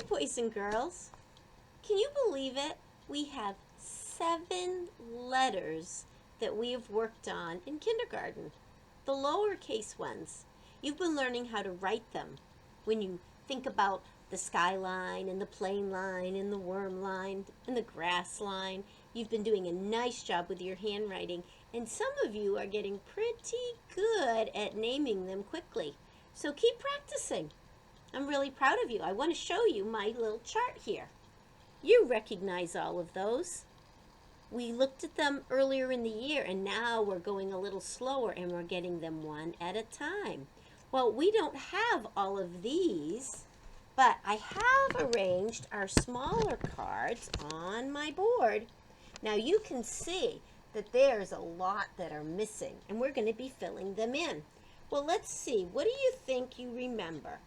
boys and girls. Can you believe it? We have 7 letters that we have worked on in kindergarten. The lowercase ones. You've been learning how to write them. When you think about the skyline and the plane line and the worm line and the grass line, you've been doing a nice job with your handwriting, and some of you are getting pretty good at naming them quickly. So keep practicing. I'm really proud of you. I want to show you my little chart here. You recognize all of those. We looked at them earlier in the year, and now we're going a little slower and we're getting them one at a time. Well, we don't have all of these, but I have arranged our smaller cards on my board. Now you can see that there's a lot that are missing, and we're going to be filling them in. Well, let's see. What do you think you remember?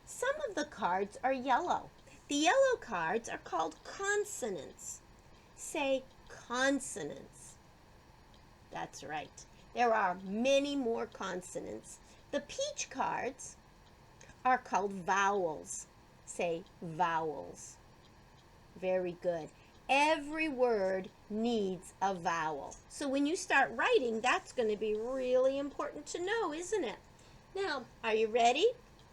Some of the cards are yellow. The yellow cards are called consonants. Say consonants. That's right. There are many more consonants. The peach cards are called vowels. Say vowels. Very good. Every word needs a vowel. So when you start writing, that's going to be really important to know, isn't it? Now, are you ready?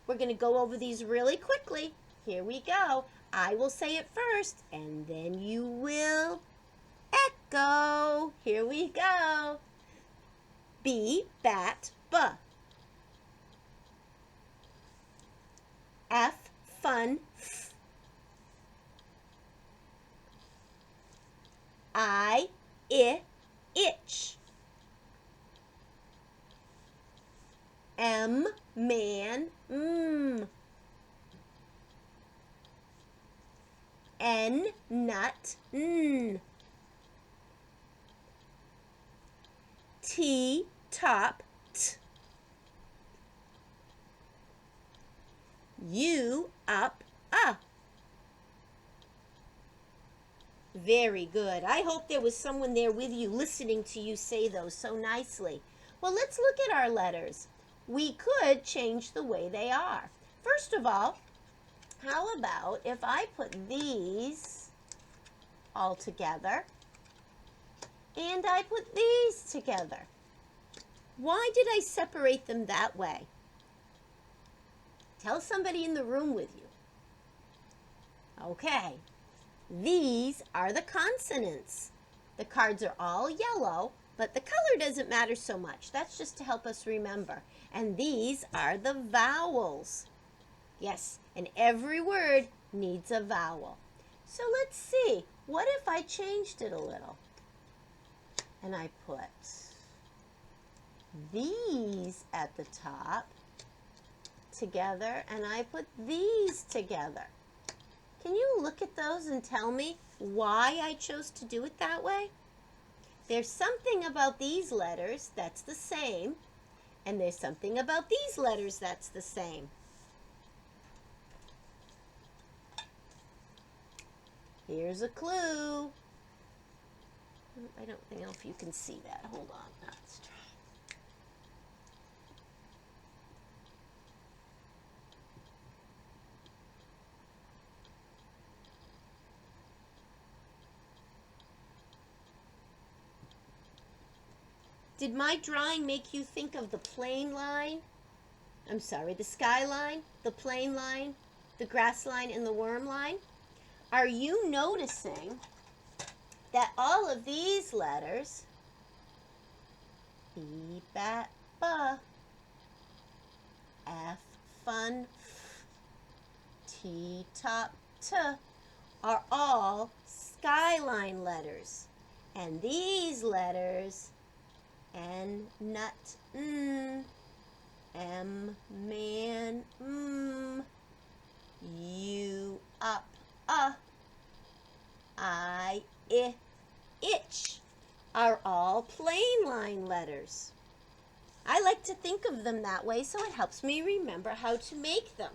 We're going to go over these really quickly. Here we go. I will say it first, and then you will echo. Here we go. B, bat, b. F, fun, f. I, itch. M, man, N, nut, n. T, top, t. U, up, Very good. I hope there was someone there with you listening to you say those so nicely. Well, let's look at our letters. We could change the way they are. First of all, how about if I put these all together and I put these together? Why did I separate them that way? Tell somebody in the room with you. Okay, these are the consonants. The cards are all yellow, but the color doesn't matter so much. That's just to help us remember. And these are the vowels. Yes, and every word needs a vowel. So let's see. What if I changed it a little? And I put these at the top together, and I put these together. Can you look at those and tell me why I chose to do it that way? There's something about these letters that's the same, and there's something about these letters that's the same. Here's a clue. I don't know if you can see that. Hold on. Let's try. Did my drawing make you think of the plane line? I'm sorry, the skyline, the plane line, the grass line, and the worm line? Are you noticing that all of these letters, B, bat, b, F, fun, f, T, top, t, are all skyline letters? And these letters, N, nut, n, M, man, U, up, I, itch, are all plain line letters. I like to think of them that way, so it helps me remember how to make them.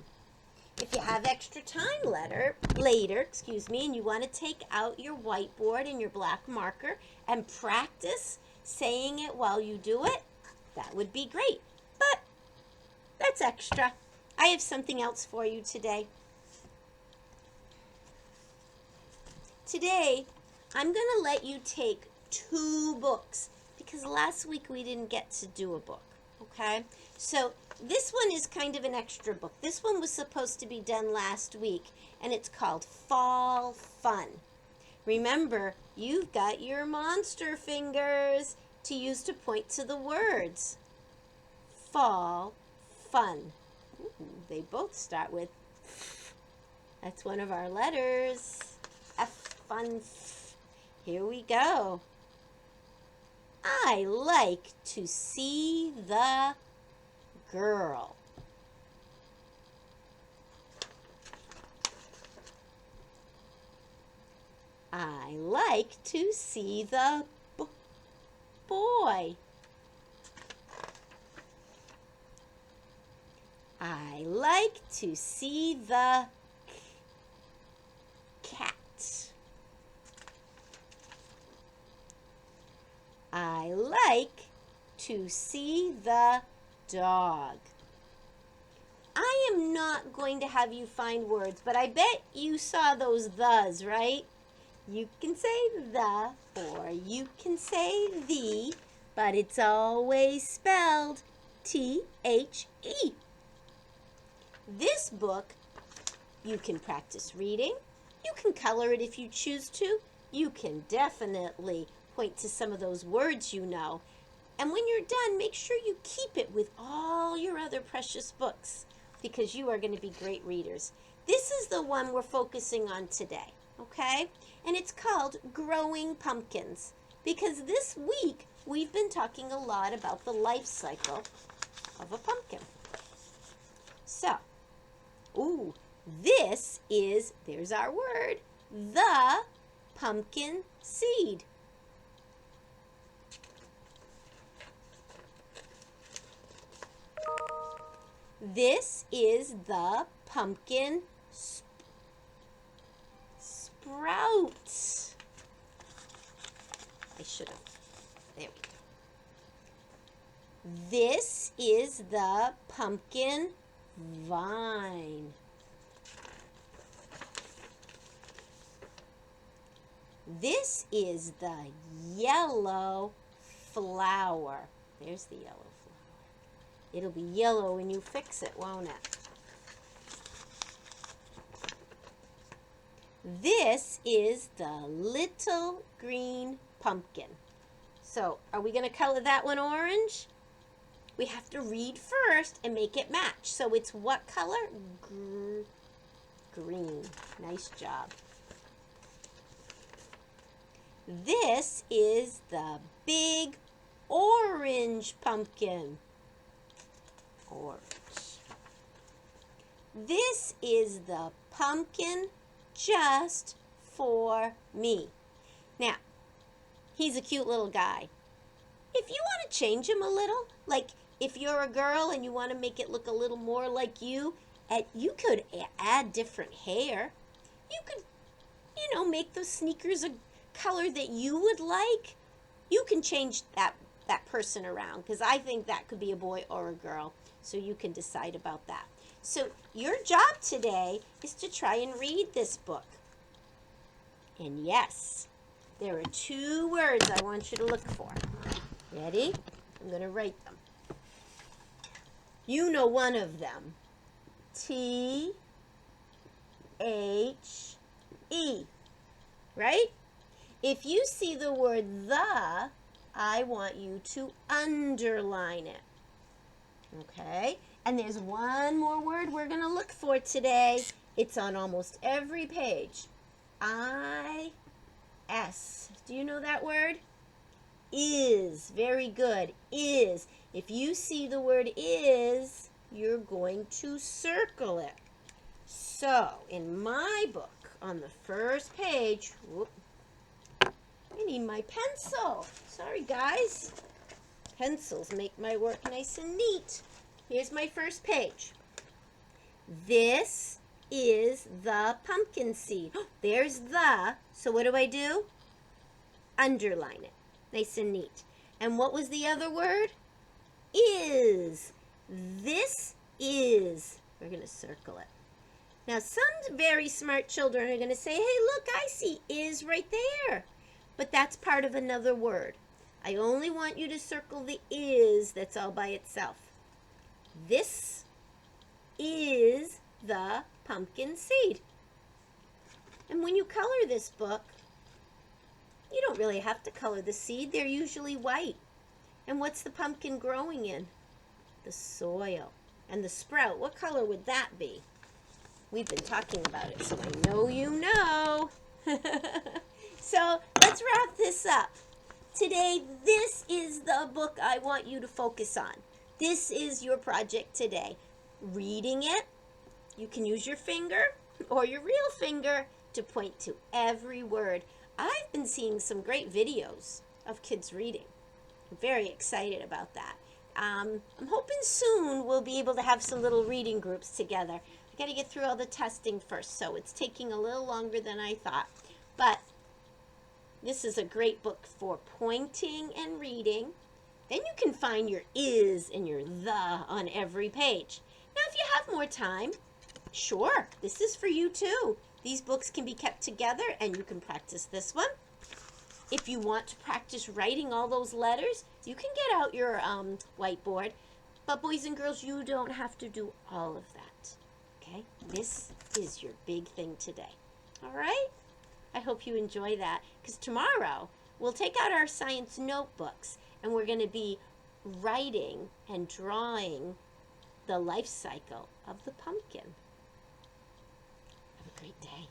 If you have extra time later, and you want to take out your whiteboard and your black marker and practice saying it while you do it, that would be great. But that's extra. I have something else for you today. Today, I'm going to let you take 2 books because last week we didn't get to do a book, okay? So this one is kind of an extra book. This one was supposed to be done last week, and it's called Fall Fun. Remember, you've got your monster fingers to use to point to the words. Fall Fun. Ooh, they both start with F. That's one of our letters. F, fun, F. Here we go. I like to see the girl. I like to see the boy. I like to see the cat. I like to see the dog. I am not going to have you find words, but I bet you saw those thes, right? You can say the or you can say the, but it's always spelled T-H-E. This book, you can practice reading. You can color it if you choose to. You can definitely point to some of those words you know. And when you're done, make sure you keep it with all your other precious books because you are going to be great readers. This is the one we're focusing on today, okay? And it's called Growing Pumpkins because this week we've been talking a lot about the life cycle of a pumpkin. So, this is, there's our word, the pumpkin seed. This is the pumpkin sprout. I should have. There we go. This is the pumpkin vine. This is the yellow flower. There's the yellow flower. It'll be yellow when you fix it, won't it? This is the little green pumpkin. So, are we going to color that one orange? We have to read first and make it match. So, it's what color? Green. Nice job. This is the big orange pumpkin. Orange. This is the pumpkin just for me. Now, he's a cute little guy. If you want to change him a little, like if you're a girl and you want to make it look a little more like you could add different hair. You could, make those sneakers a color that you would like. You can change that person around because I think that could be a boy or a girl. So you can decide about that. So your job today is to try and read this book. And yes, there are 2 words I want you to look for. Ready? I'm going to write them. You know one of them. T-H-E. Right? If you see the word the, I want you to underline it. Okay? And there's one more word we're going to look for today. It's on almost every page. I-S. Do you know that word? Is. Very good. Is. If you see the word is, you're going to circle it. So, in my book, on the first page, I need my pencil. Sorry, guys. Pencils make my work nice and neat. Here's my first page. This is the pumpkin seed. There's the. So what do? Underline it. Nice and neat. And what was the other word? Is. This is. We're going to circle it. Now, some very smart children are going to say, hey, look, I see is right there. But that's part of another word. I only want you to circle the is that's all by itself. This is the pumpkin seed. And when you color this book, you don't really have to color the seed. They're usually white. And what's the pumpkin growing in? The soil. And the sprout, what color would that be? We've been talking about it, so I know you know. So let's wrap this up. Today, this is the book I want you to focus on. This is your project today. Reading it, you can use your finger or your real finger to point to every word. I've been seeing some great videos of kids reading. I'm very excited about that. I'm hoping soon we'll be able to have some little reading groups together. I got to get through all the testing first, so it's taking a little longer than I thought. But this is a great book for pointing and reading. Then you can find your is and your the on every page. Now, if you have more time, sure, this is for you too. These books can be kept together and you can practice this one. If you want to practice writing all those letters, you can get out your whiteboard. But boys and girls, you don't have to do all of that. Okay? This is your big thing today. All right? I hope you enjoy that, because tomorrow we'll take out our science notebooks and we're going to be writing and drawing the life cycle of the pumpkin. Have a great day.